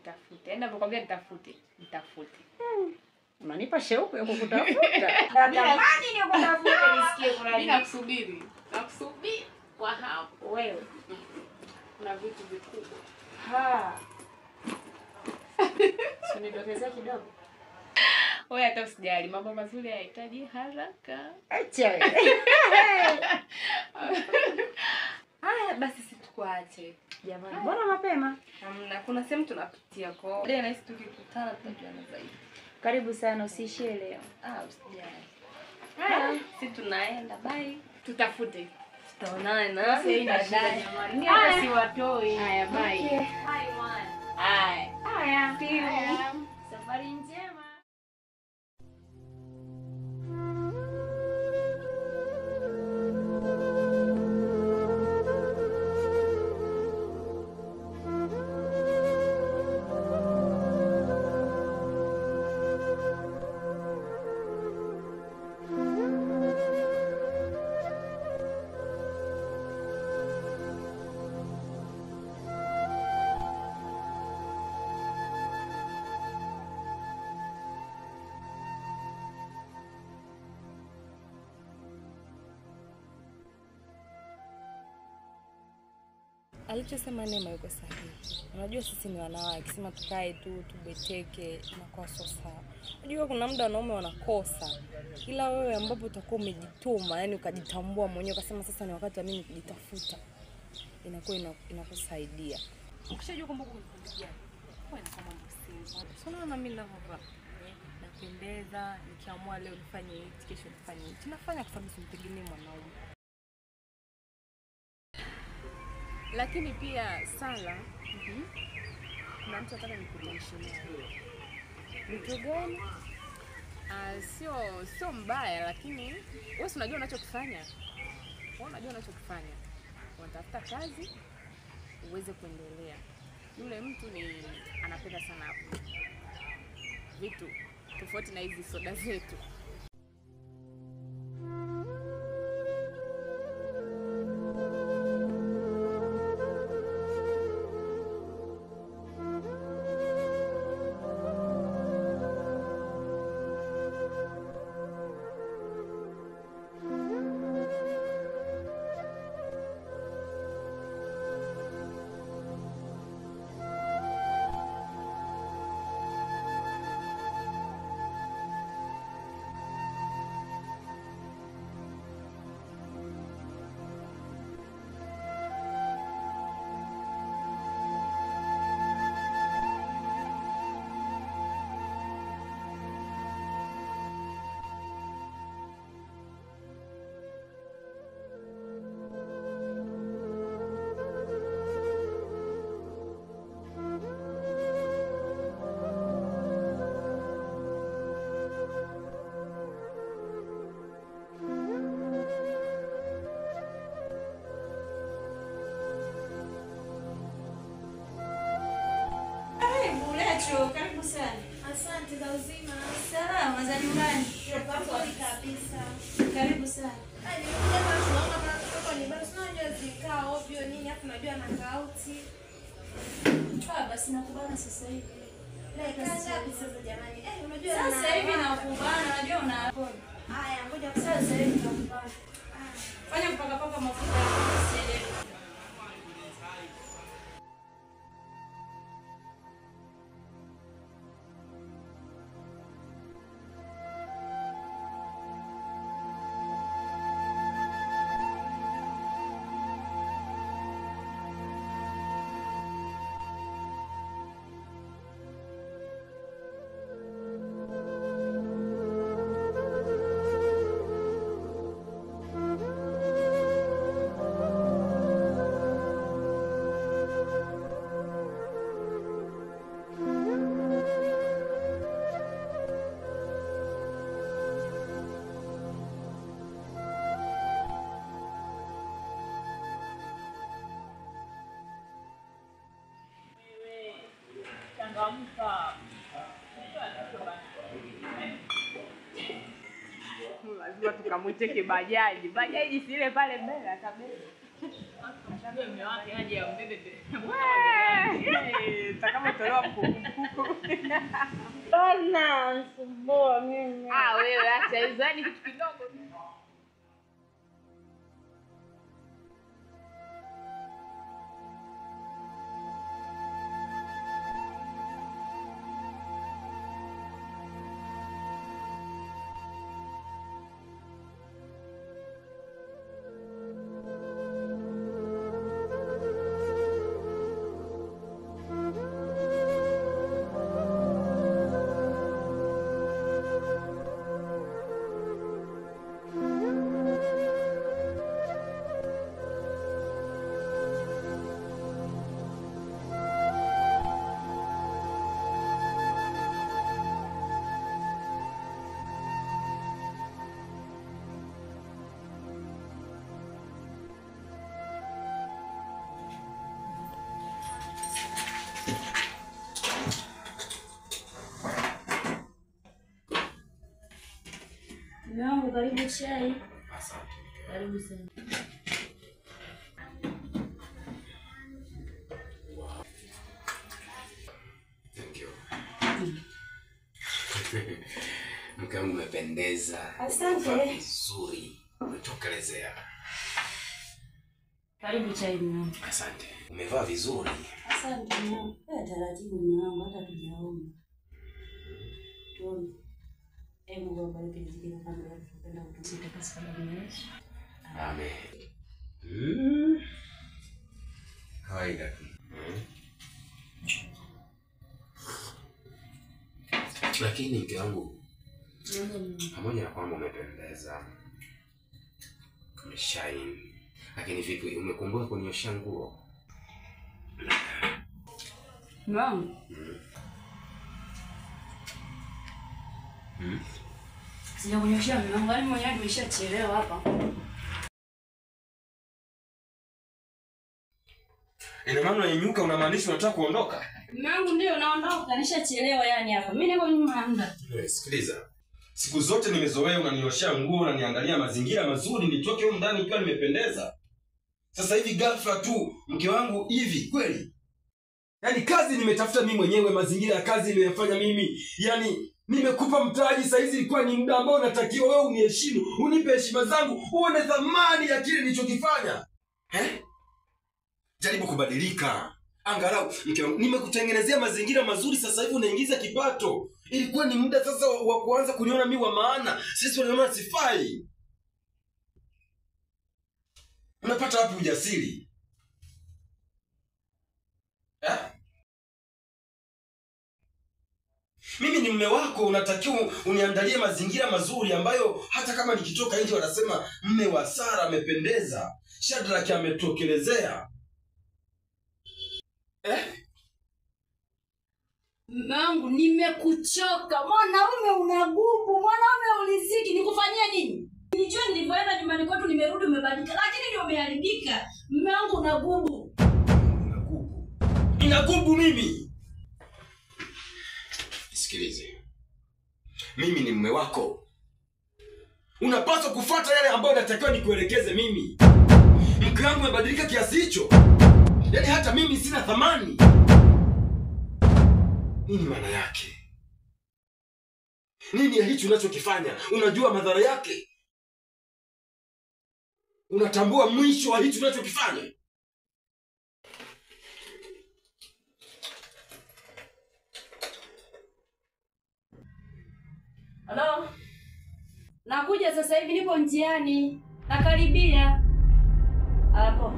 nitafute. Yaani nakwambia nitafute. Unanipa shauku ya kukutafuta. Natamani nikutafute nisikie kuna nini. Mimi nakusubiri. Nakusubiri kwa hapo. Wewe. Kuna vitu vikubwa. Unidokeza kidogo. Wewe hata usijali, mambo mazuri hayahitaji haraka. Acha. Haya basi situkuache. Jamani, mbona mapema? Hamna, kuna sehemu tunapitia kwa. Leo nahisi tukikutana tutajuana zaidi. Karibu sana, usiishie leo. Usijali. Haya, si tunaenda, bye. Tutafute. Tutaonana. Baadaye. Mimi hata siwatoi. Haya, bye. Okay. Bye man. Haya. See you. Safari njema. Alichosema Neema yuko sahihi. Unajua sisi ni wanawake, sema tukae tu tubeteke inakuwa sio sawa. Unajua kuna muda wanaume wanakosa. Ila wewe ambapo utakuwa umejituma, yani ukajitambua mwenyewe ukasema sasa ni wakati wa mimi kujitafuta. Inakuwa inakusaidia. Ukishajua kwamba uko kwenye wewe kama msingi. Sio na mimi ninavyokuwa. Napendeza, nikiamua leo nifanye hichi, kesho nifanye hichi. Nafanya kwa sababu simtegemei mwanaume. Lakini pia Sala, kuna mtu anataka nikutanishe naye. Mtu gani? Sio mbaya, lakini wewe unajua unachokifanya. Wewe unajua unachokifanya. Unatafuta kazi uweze kuendelea. Yule mtu anapenda sana vitu tofauti na hizi soda zetu. Karibu sana. Asante za uzima. Salama za nyumbani. Nzuri kabisa. Karibu sana. Nilikuja hapa tunaona kama mtoto ni bado unajua zikaa ovyo nini hapo unajua na kauti. Basi nakubana sasa hivi. Kaza sasa jamani. Unajua sasa hivi nakubana, unajua una. Haya, ngoja sasa hivi nakubana. Fanya mpaka mafuta ya sielewi. Lazima tukamwite kibajaji. Bajaji si ile pale mbele akabeba. Labda mume wake aje ambebe. Takama tolewa mkuku. Bana, msumbua mimi. Wewe acha hizo, yani kitu kidogo. Naomba karibu chai. Asante. Karibu sana. Wow. Thank you. Mke wangu umependeza. Asante. Vizuri. Umetokelezea. Karibu chai mwanangu. Asante. Umevaa vizuri. Asante mwanangu. Taratibu mwanangu, hata tujaona. Tuone. Mungu abariki zingine kama tunapenda kutusita katika damu ya Yesu. Amen. Kawaida tu. Lakini mke wangu, pamoja na kwamba umependeza, umeshine, lakini vipi, umekumbuka kunyoshia nguo? Mwanangu. Sija kunyoshia mwanangu, hali mwenyewe nimeshachelewa hapa. Ina maana unanyuka, unamaanisha unataka kuondoka? Mwanangu ndio naondoka, nishachelewa yani hapa. Mimi niko nyuma ya muda. Sikiliza. Siku zote nimezoea unanioshia nguo, unaniangalia mazingira mazuri, nitoke huko ndani ikiwa nimependeza. Sasa hivi ghafla tu mke wangu hivi kweli? Yaani kazi nimetafuta mimi mwenyewe, mazingira ya kazi nimeyafanya mimi. Yaani nimekupa mtaji, saa hizi ilikuwa ni muda ambao natakiwa wewe uniheshimu, unipe heshima zangu, uone thamani ya kile nilichokifanya. Jaribu kubadilika. Angalau mke wangu, nimekutengenezea mazingira mazuri, sasa hivi unaingiza kipato. Ilikuwa ni muda sasa wa kuanza kuniona mimi wa maana. Sisi wanaona sifai. Unapata wapi ujasiri? Mimi ni mume wako, unatakiwa uniandalie mazingira mazuri ambayo hata kama nikitoka nje wanasema mume wa Sara amependeza, Shadrack ametokelezea. Mangu, nimekuchoka. Mwanaume unagubu, mwanaume uliziki, nikufanyia nini? Nilijua nilivyoenda nyumbani kwetu nimerudi umebadilika, lakini ndio umeharibika. Mume wangu unagubu. Unagubu. Ninagubu mimi. Sikilize. Mimi ni mume wako. Unapaswa kufuata yale ambayo natakiwa nikuelekeze mimi. Mke wangu umebadilika kiasi hicho. Yaani hata mimi sina thamani. Nini maana yake? Nini ya hicho unachokifanya? Unajua madhara yake? Unatambua mwisho wa hicho unachokifanya? Halo? Nakuja sasa hivi, nipo njiani. Nakaribia. Hapo.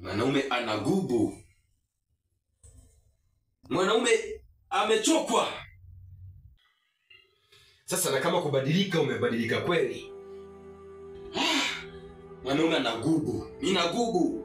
Mwanaume anagubu. Mwanaume amechokwa. Sasa na kama kubadilika umebadilika kweli. Mwanaume anagubu. Ninagubu.